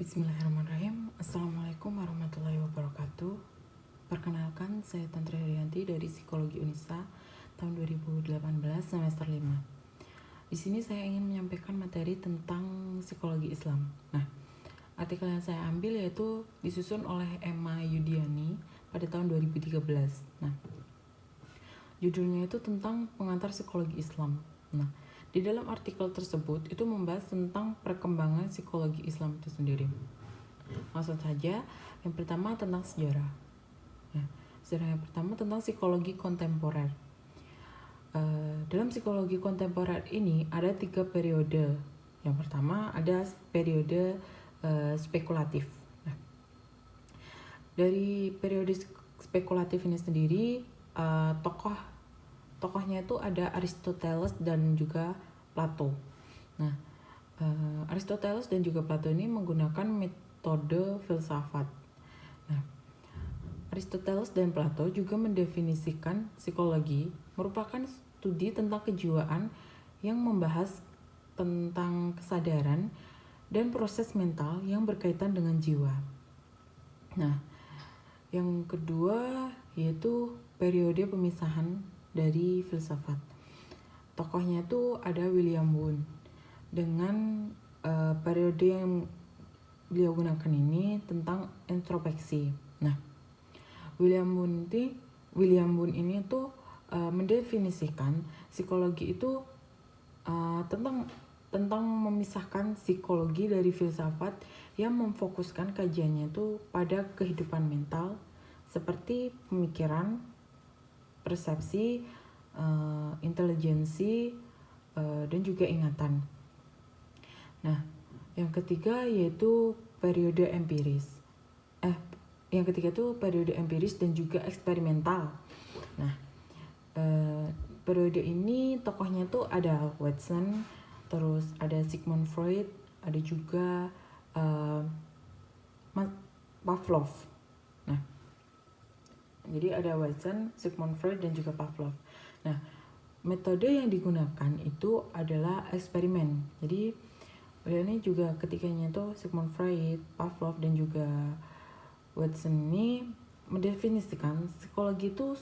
Bismillahirrahmanirrahim. Assalamualaikum warahmatullahi wabarakatuh. Perkenalkan, saya Tantra Herianti dari Psikologi Unisa tahun 2018 semester 5. Di sini saya ingin menyampaikan materi tentang psikologi Islam. Nah, artikel yang saya ambil yaitu disusun oleh Emma Yudiani pada tahun 2013. Nah, judulnya itu tentang pengantar psikologi Islam. Nah, di dalam artikel tersebut itu membahas tentang perkembangan psikologi Islam itu sendiri. Langsung saja, yang pertama tentang sejarah. Nah, sejarah yang pertama tentang psikologi kontemporer. Dalam psikologi kontemporer ini ada 3 periode. Yang pertama ada periode spekulatif. Nah, dari periode spekulatif ini sendiri, tokohnya itu ada Aristoteles dan juga Plato. Nah, Aristoteles dan juga Plato ini menggunakan metode filsafat. Nah, Aristoteles dan Plato juga mendefinisikan psikologi merupakan studi tentang kejiwaan yang membahas tentang kesadaran dan proses mental yang berkaitan dengan jiwa. Nah, yang kedua yaitu periode pemisahan dari filsafat. Tokohnya itu ada William Wundt. Dengan periode yang beliau gunakan ini tentang introspeksi. Nah, William Wundt ini tuh mendefinisikan psikologi itu tentang memisahkan psikologi dari filsafat yang memfokuskan kajiannya itu pada kehidupan mental seperti pemikiran, persepsi, intelijensi, dan juga ingatan. Nah, yang ketiga yaitu periode empiris. Yang ketiga itu periode empiris dan juga eksperimental. Nah, periode ini tokohnya tuh ada Watson, terus ada Sigmund Freud, ada juga Pavlov. Nah, jadi ada Watson, Sigmund Freud, dan juga Pavlov. Nah, metode yang digunakan itu adalah eksperimen. Jadi, ini juga ketiganya itu Sigmund Freud, Pavlov, dan juga Watson ini mendefinisikan psikologi itu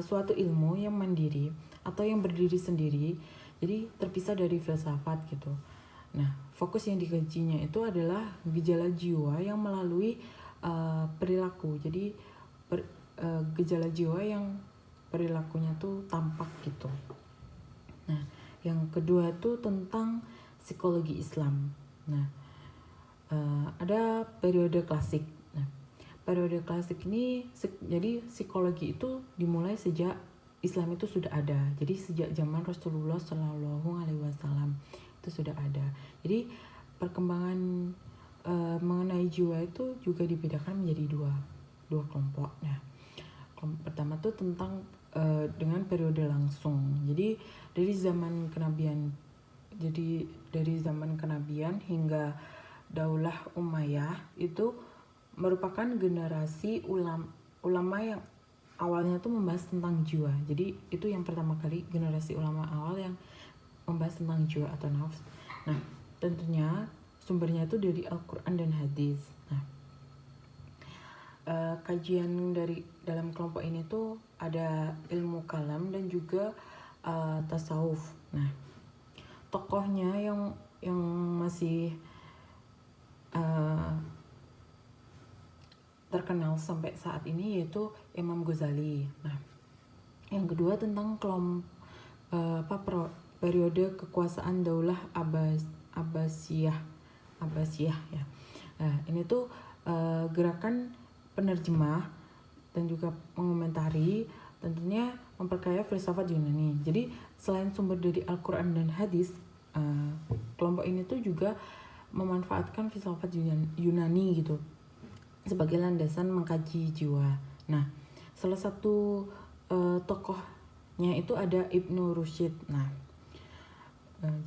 suatu ilmu yang mandiri atau yang berdiri sendiri, jadi terpisah dari filsafat gitu. Nah, fokus yang dikajinya itu adalah gejala jiwa yang melalui perilaku. Jadi gejala jiwa yang perilakunya tuh tampak gitu. Nah, yang kedua tuh tentang psikologi Islam. Nah, ada periode klasik. Nah, periode klasik ini jadi psikologi itu dimulai sejak Islam itu sudah ada. Jadi sejak zaman Rasulullah Shallallahu Alaihi Wasallam itu sudah ada. Jadi perkembangan mengenai jiwa itu juga dibedakan menjadi dua kelompok. Nah, kelompok pertama tuh tentang dengan periode langsung. Jadi dari zaman kenabian hingga Daulah Umayyah itu merupakan generasi ulama yang awalnya tuh membahas tentang jiwa. Jadi itu yang pertama kali generasi ulama awal yang membahas tentang jiwa atau nafs. Nah, tentunya sumbernya itu dari Al-Quran dan hadis. Nah, kajian dari dalam kelompok ini tuh ada ilmu kalam dan juga tasawuf. Nah, tokohnya yang masih terkenal sampai saat ini yaitu Imam Ghazali. Nah, yang kedua tentang periode kekuasaan Daulah Abbasiyah ya. Nah, ini tuh gerakan penerjemah dan juga mengomentari, tentunya memperkaya filsafat Yunani. Jadi selain sumber dari Al-Quran dan hadis, kelompok ini tuh juga memanfaatkan filsafat Yunani gitu sebagai landasan mengkaji jiwa. Nah, salah satu tokohnya itu ada Ibnu Rushd. Nah,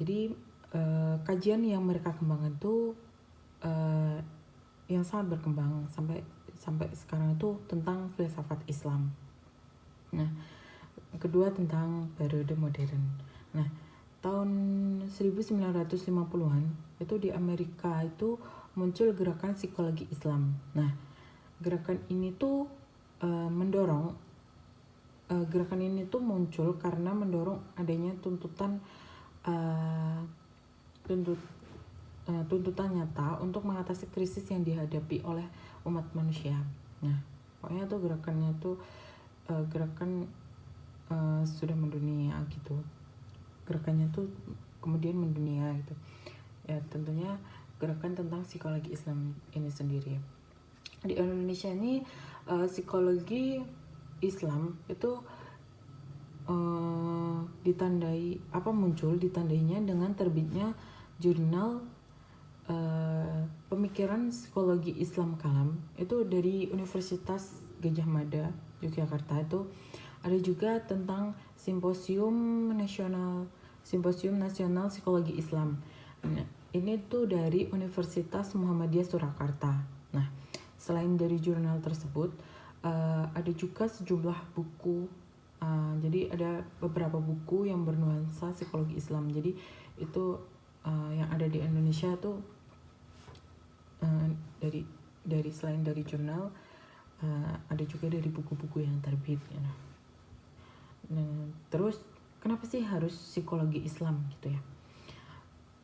jadi kajian yang mereka kembangkan itu yang sangat berkembang sampai sekarang itu tentang filsafat Islam. Nah, kedua tentang periode modern. Nah, tahun 1950-an itu di Amerika itu muncul gerakan psikologi Islam. Nah, gerakan ini tuh gerakan ini tuh muncul karena mendorong adanya tuntutan nyata untuk mengatasi krisis yang dihadapi oleh umat manusia. Nah, pokoknya tuh gerakannya tuh gerakan sudah mendunia gitu. Gerakannya tuh kemudian mendunia gitu. Ya, tentunya gerakan tentang psikologi Islam ini sendiri. Di Indonesia ini psikologi Islam itu ditandainya dengan terbitnya jurnal pemikiran psikologi Islam Kalam itu dari Universitas Gadjah Mada Yogyakarta. Itu ada juga tentang simposium nasional psikologi Islam. Ini tuh dari Universitas Muhammadiyah Surakarta. Nah, selain dari jurnal tersebut, ada juga sejumlah buku. Jadi ada beberapa buku yang bernuansa psikologi Islam. Jadi itu yang ada di Indonesia tuh dari selain dari jurnal, ada juga dari buku-buku yang terbit. Ya. Nah, terus kenapa sih harus psikologi Islam gitu ya?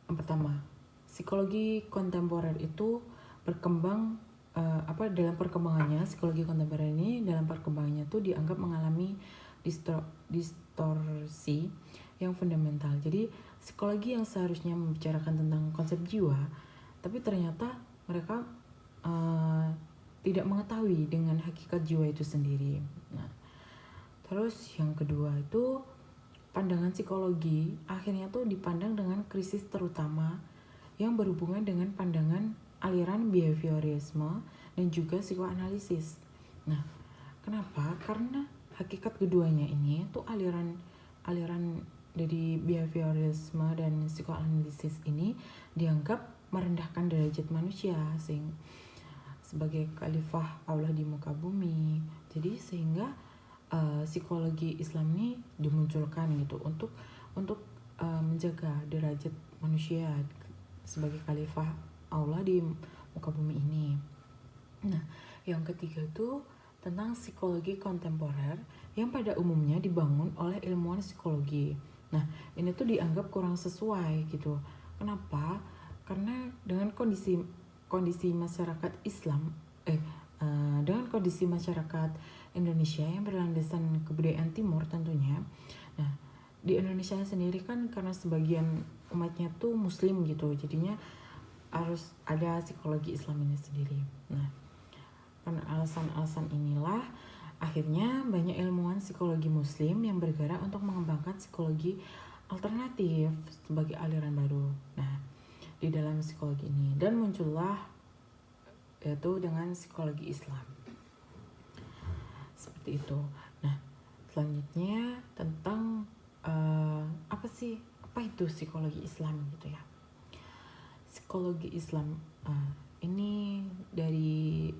Yang pertama, psikologi kontemporer itu berkembang dalam perkembangannya. Psikologi kontemporer ini dalam perkembangannya tuh dianggap mengalami distorsi yang fundamental. Jadi psikologi yang seharusnya membicarakan tentang konsep jiwa, tapi ternyata mereka tidak mengetahui dengan hakikat jiwa itu sendiri. Nah, terus yang kedua itu pandangan psikologi akhirnya tuh dipandang dengan krisis, terutama yang berhubungan dengan pandangan aliran behaviorisme dan juga psikoanalisis. Nah, kenapa? Karena hakikat keduanya ini tuh aliran dari behaviorisme dan psikoanalisis ini dianggap merendahkan derajat manusia sebagai khalifah Allah di muka bumi. Jadi sehingga psikologi Islam ini dimunculkan gitu untuk menjaga derajat manusia sebagai khalifah Allah di muka bumi ini. Nah, yang ketiga itu tentang psikologi kontemporer yang pada umumnya dibangun oleh ilmuwan psikologi. Nah, ini tuh dianggap kurang sesuai gitu. Kenapa? Karena dengan kondisi masyarakat Islam dengan kondisi masyarakat Indonesia yang berlandaskan kebudayaan Timur tentunya. Nah, di Indonesia sendiri kan karena sebagian umatnya tuh Muslim gitu, jadinya harus ada psikologi Islam ini sendiri. Nah, karena alasan-alasan inilah akhirnya banyak ilmuwan psikologi Muslim yang bergerak untuk mengembangkan psikologi alternatif sebagai aliran baru. Nah, di dalam psikologi ini dan muncullah yaitu dengan psikologi Islam. Seperti itu. Nah, selanjutnya tentang apa itu psikologi Islam gitu ya. Psikologi Islam ini dari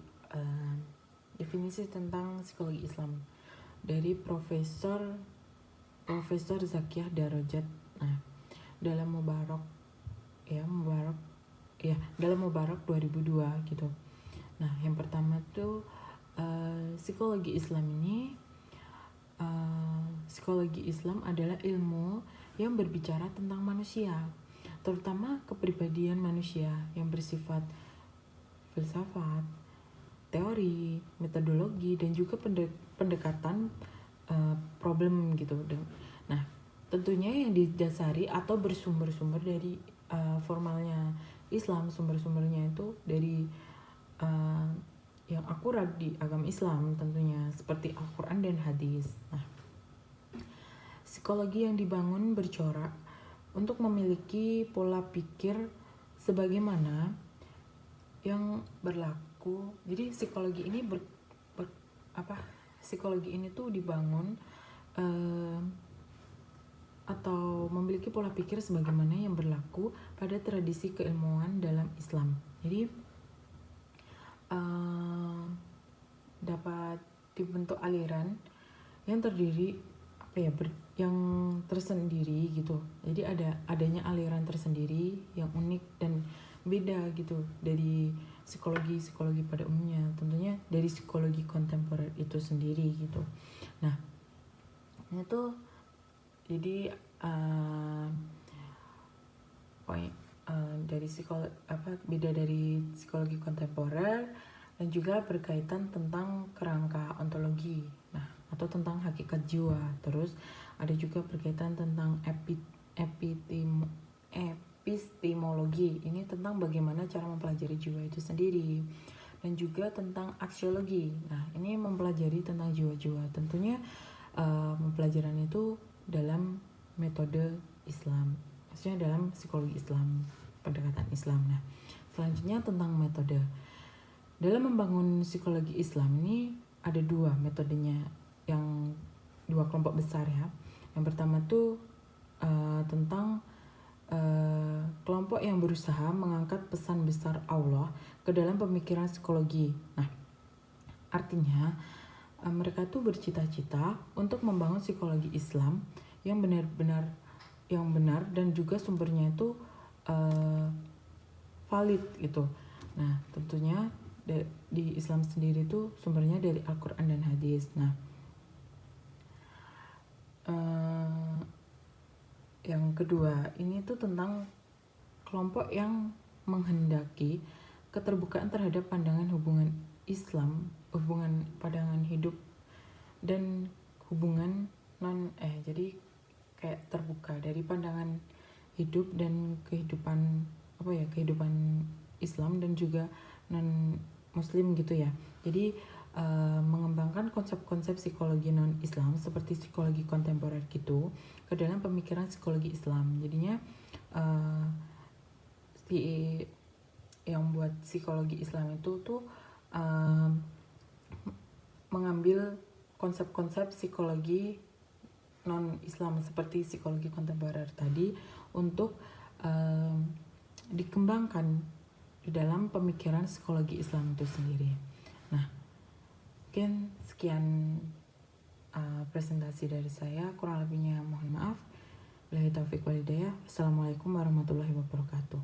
definisi tentang psikologi Islam dari Profesor Zakiyah Darajat. Nah, dalam Mubarak dalam Mubarak 2002 gitu. Nah, yang pertama tuh psikologi Islam adalah ilmu yang berbicara tentang manusia, terutama kepribadian manusia yang bersifat filsafat, teori, metodologi, dan juga pendekatan problem gitu. Nah, tentunya yang didasari atau bersumber dari formalnya Islam, sumber-sumbernya itu dari yang akurat di agama Islam tentunya, seperti Al-Quran dan hadis. Nah, psikologi yang dibangun bercorak untuk memiliki pola pikir sebagaimana yang berlaku. Jadi psikologi ini psikologi ini tuh dibangun atau memiliki pola pikir sebagaimana yang berlaku pada tradisi keilmuan dalam Islam. Jadi dapat dibentuk aliran yang terdiri yang tersendiri gitu. Jadi adanya aliran tersendiri yang unik dan beda gitu dari psikologi pada umumnya, tentunya dari psikologi kontemporer itu sendiri gitu. Nah, itu jadi dari beda dari psikologi kontemporer dan juga berkaitan tentang kerangka ontologi, nah atau tentang hakikat jiwa. Terus ada juga berkaitan tentang epistemologi, ini tentang bagaimana cara mempelajari jiwa itu sendiri, dan juga tentang aksiologi. Nah ini mempelajari tentang jiwa-jiwa, tentunya pembelajaran itu dalam metode Islam, maksudnya dalam psikologi Islam, pendekatan Islam. Nah selanjutnya tentang metode. Dalam membangun psikologi Islam ini ada dua metodenya, yang dua kelompok besar ya. Yang pertama tuh tentang kelompok yang berusaha mengangkat pesan besar Allah ke dalam pemikiran psikologi. Nah, artinya mereka tuh bercita-cita untuk membangun psikologi Islam yang benar dan juga sumbernya itu valid gitu. Nah, tentunya di Islam sendiri itu sumbernya dari Al-Quran dan hadis. Nah, yang kedua ini tuh tentang kelompok yang menghendaki keterbukaan terhadap pandangan hubungan Islam, hubungan pandangan hidup dan hubungan jadi kayak terbuka dari pandangan hidup dan kehidupan Islam dan juga non Muslim gitu ya. Jadi mengembangkan konsep-konsep psikologi non Islam seperti psikologi kontemporer gitu ke dalam pemikiran psikologi Islam. Jadinya yang buat psikologi Islam itu tuh mengambil konsep-konsep psikologi non Islam seperti psikologi kontemporer tadi untuk dikembangkan di dalam pemikiran psikologi Islam itu sendiri. Nah, mungkin sekian presentasi dari saya, kurang lebihnya mohon maaf. Billahi taufiq wal hidayah. Assalamualaikum warahmatullahi wabarakatuh.